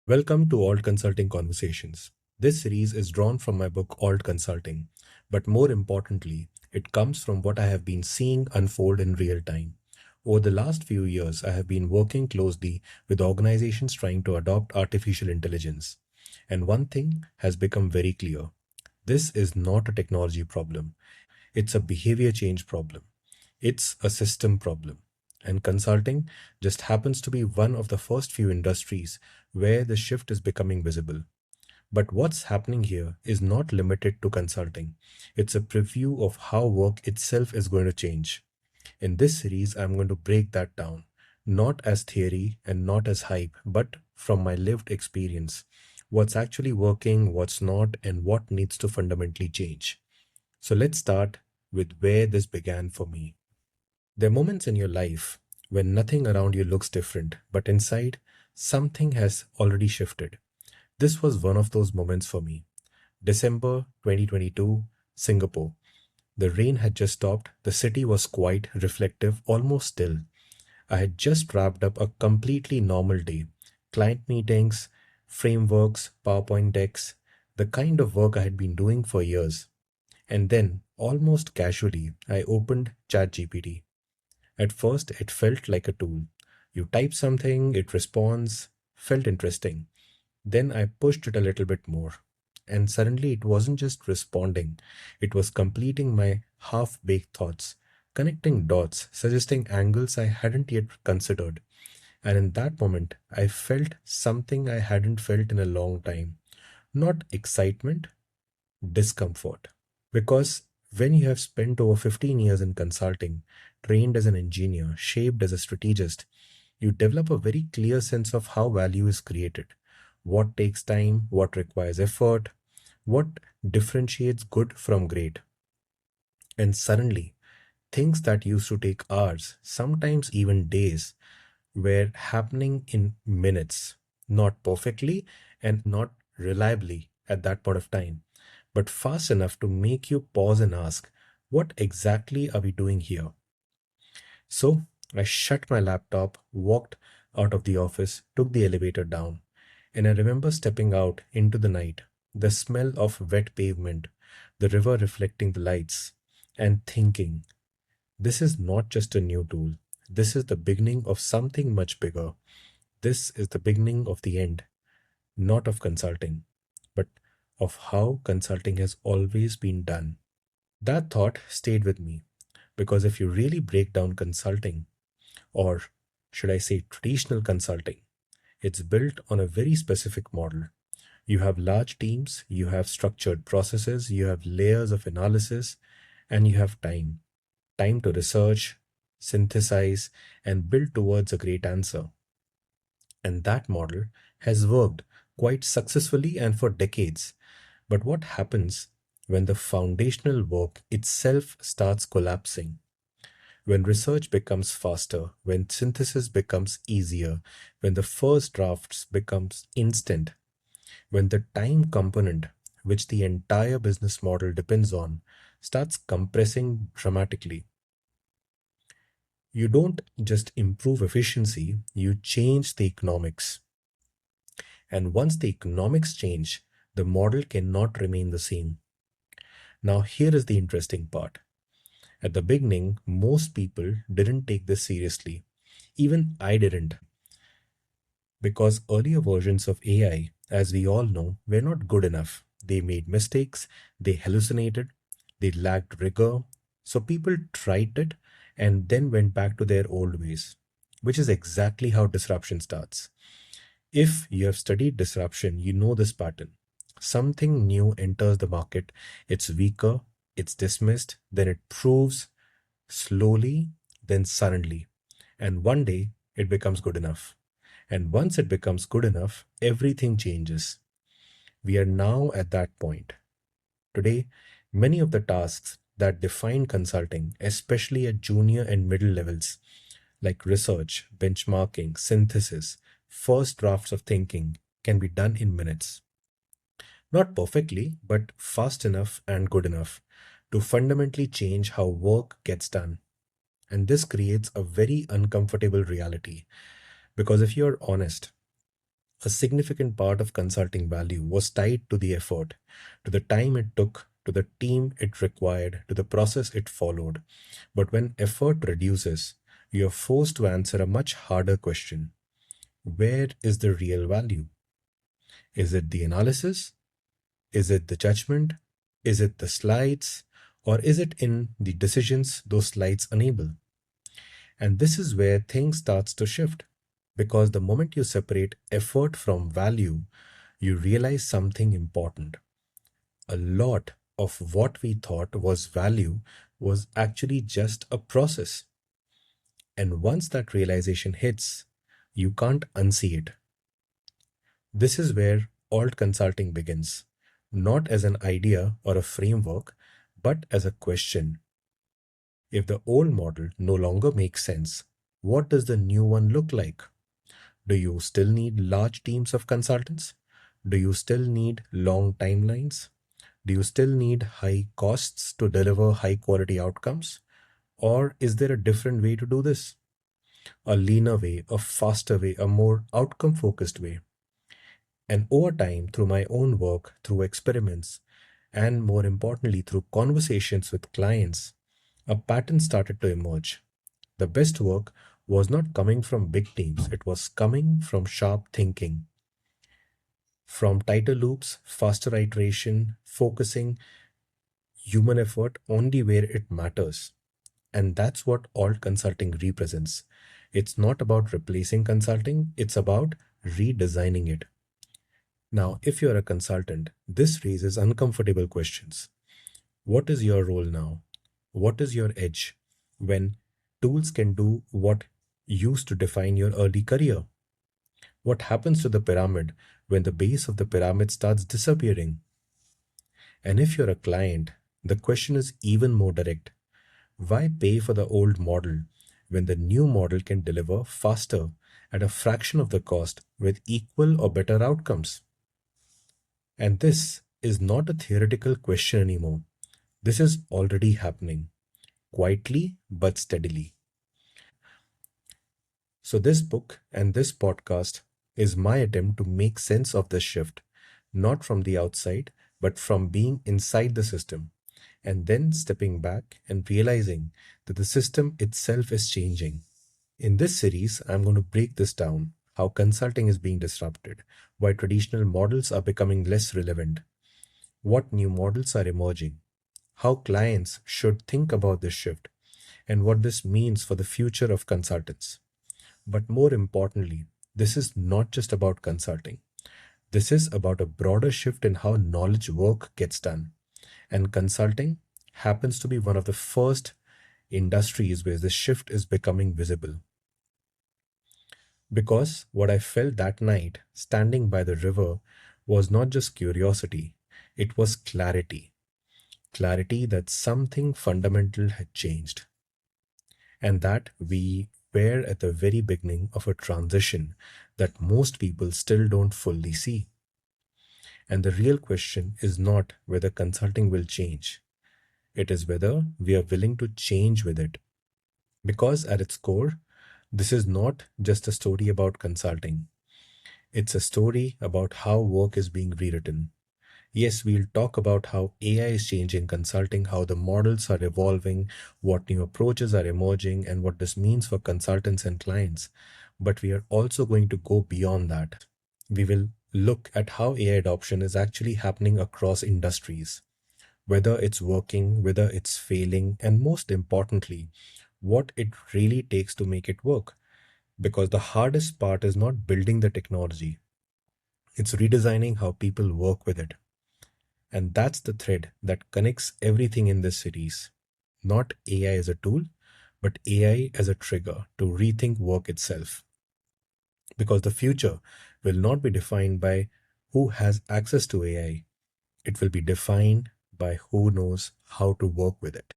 Welcome to Alt Consulting Conversations. This series is drawn from my book Alt Consulting, but more importantly, it comes from what I have been seeing unfold in real time. Over the last few years, I have been working closely with organizations trying to adopt artificial intelligence. And one thing has become very clear: this is not a technology problem, it's a behavior change problem. It's a system problem. And consulting just happens to be one of the first few industries where the shift is becoming visible. But what's happening here is not limited to consulting. It's a preview of how work itself is going to change. In this series, I'm going to break that down, not as theory and not as hype, but from my lived experience. What's actually working, what's not, and what needs to fundamentally change. So let's start with where this began for me. There are moments in your life when nothing around you looks different, but inside, something has already shifted. This was one of those moments for me. December 2022, Singapore. The rain had just stopped, the city was quiet, reflective, almost still. I had just wrapped up a completely normal day. Client meetings, frameworks, PowerPoint decks, the kind of work I had been doing for years. And then, almost casually, I opened ChatGPT. At first, it felt like a tool. You type something, it responds, felt interesting. Then I pushed it a little bit more. And suddenly it wasn't just responding, it was completing my half baked thoughts, connecting dots, suggesting angles I hadn't yet considered. And in that moment, I felt something I hadn't felt in a long time. Not excitement, discomfort. Because when you have spent over 15 years in consulting, trained as an engineer, shaped as a strategist, you develop a very clear sense of how value is created, what takes time, what requires effort, what differentiates good from great. And suddenly, things that used to take hours, sometimes even days, were happening in minutes, not perfectly and not reliably at that point of time, but fast enough to make you pause and ask, what exactly are we doing here? So I shut my laptop, walked out of the office, took the elevator down, and I remember stepping out into the night, the smell of wet pavement, the river reflecting the lights, and thinking, this is not just a new tool. This is the beginning of something much bigger. This is the beginning of the end, not of consulting, but of how consulting has always been done. That thought stayed with me because if you really break down consulting, or should I say traditional consulting, it's built on a very specific model. You have large teams, you have structured processes, you have layers of analysis, and you have time. Time to research, synthesize, and build towards a great answer. And that model has worked quite successfully and for decades. But what happens when the foundational work itself starts collapsing? When research becomes faster, when synthesis becomes easier, when the first drafts becomes instant, when the time component, which the entire business model depends on, starts compressing dramatically. You don't just improve efficiency, you change the economics. And once the economics change, the model cannot remain the same. Now, here is the interesting part. At the beginning, most people didn't take this seriously. Even I didn't, because earlier versions of AI, as we all know, were not good enough. They made mistakes, they hallucinated, they lacked rigor. So people tried it and then went back to their old ways, which is exactly how disruption starts. If you have studied disruption, you know this pattern. Something new enters the market, it's weaker, it's dismissed, then it proves slowly, then suddenly. And one day it becomes good enough. And once it becomes good enough, everything changes. We are now at that point. Today, many of the tasks that define consulting, especially at junior and middle levels, like research, benchmarking, synthesis, first drafts of thinking, can be done in minutes. Not perfectly, but fast enough and good enough to fundamentally change how work gets done. And this creates a very uncomfortable reality. Because if you're honest, A significant part of consulting value was tied to the effort, to the time it took, to the team it required, to the process it followed. But when effort reduces, you're forced to answer a much harder question. Where is the real value? Is it the analysis? Is it the judgment? Is it the slides? Or is it in the decisions those slides enable? And this is where things starts to shift. Because the moment you separate effort from value, you realize something important. A lot of what we thought was value was actually just a process. And once that realization hits, you can't unsee it. This is where alt consulting begins, not as an idea or a framework, but as a question. If the old model no longer makes sense, what does the new one look like? Do you still need large teams of consultants? Do you still need long timelines? Do you still need high costs to deliver high quality outcomes? Or is there a different way to do this? A leaner way, a faster way, a more outcome focused way? And over time, through my own work, through experiments, and more importantly, through conversations with clients, a pattern started to emerge. The best work was not coming from big teams, it was coming from sharp thinking, from tighter loops, faster iteration, focusing human effort only where it matters. And that's what alt consulting represents. It's not about replacing consulting, it's about redesigning it. Now, if you're a consultant, this raises uncomfortable questions. What is your role now? What is your edge when tools can do what used to define your early career? What happens to the pyramid when the base of the pyramid starts disappearing? And if you're a client, the question is even more direct. Why pay for the old model when the new model can deliver faster at a fraction of the cost with equal or better outcomes? And this is not a theoretical question anymore. This is already happening, quietly but steadily. So, this book and this podcast is my attempt to make sense of this shift, not from the outside, but from being inside the system, and then stepping back and realizing that the system itself is changing. In this series, I'm going to break this down: how consulting is being disrupted, why traditional models are becoming less relevant, what new models are emerging, how clients should think about this shift, and what this means for the future of consultants. But more importantly, this is not just about consulting. This is about a broader shift in how knowledge work gets done. And consulting happens to be one of the first industries where this shift is becoming visible. Because what I felt that night, standing by the river, was not just curiosity, it was clarity. Clarity that something fundamental had changed, and that we were at the very beginning of a transition that most people still don't fully see. And the real question is not whether consulting will change, it is whether we are willing to change with it. Because at its core, this is not just a story about consulting, it's a story about how work is being rewritten. Yes, we'll talk about how AI is changing consulting, how the models are evolving, what new approaches are emerging, and what this means for consultants and clients. But we are also going to go beyond that. We will look at how AI adoption is actually happening across industries, whether it's working, whether it's failing, and most importantly, what it really takes to make it work. Because the hardest part is not building the technology, it's redesigning how people work with it. And that's the thread that connects everything in this series. Not AI as a tool, but AI as a trigger to rethink work itself. Because the future will not be defined by who has access to AI, it will be defined by who knows how to work with it.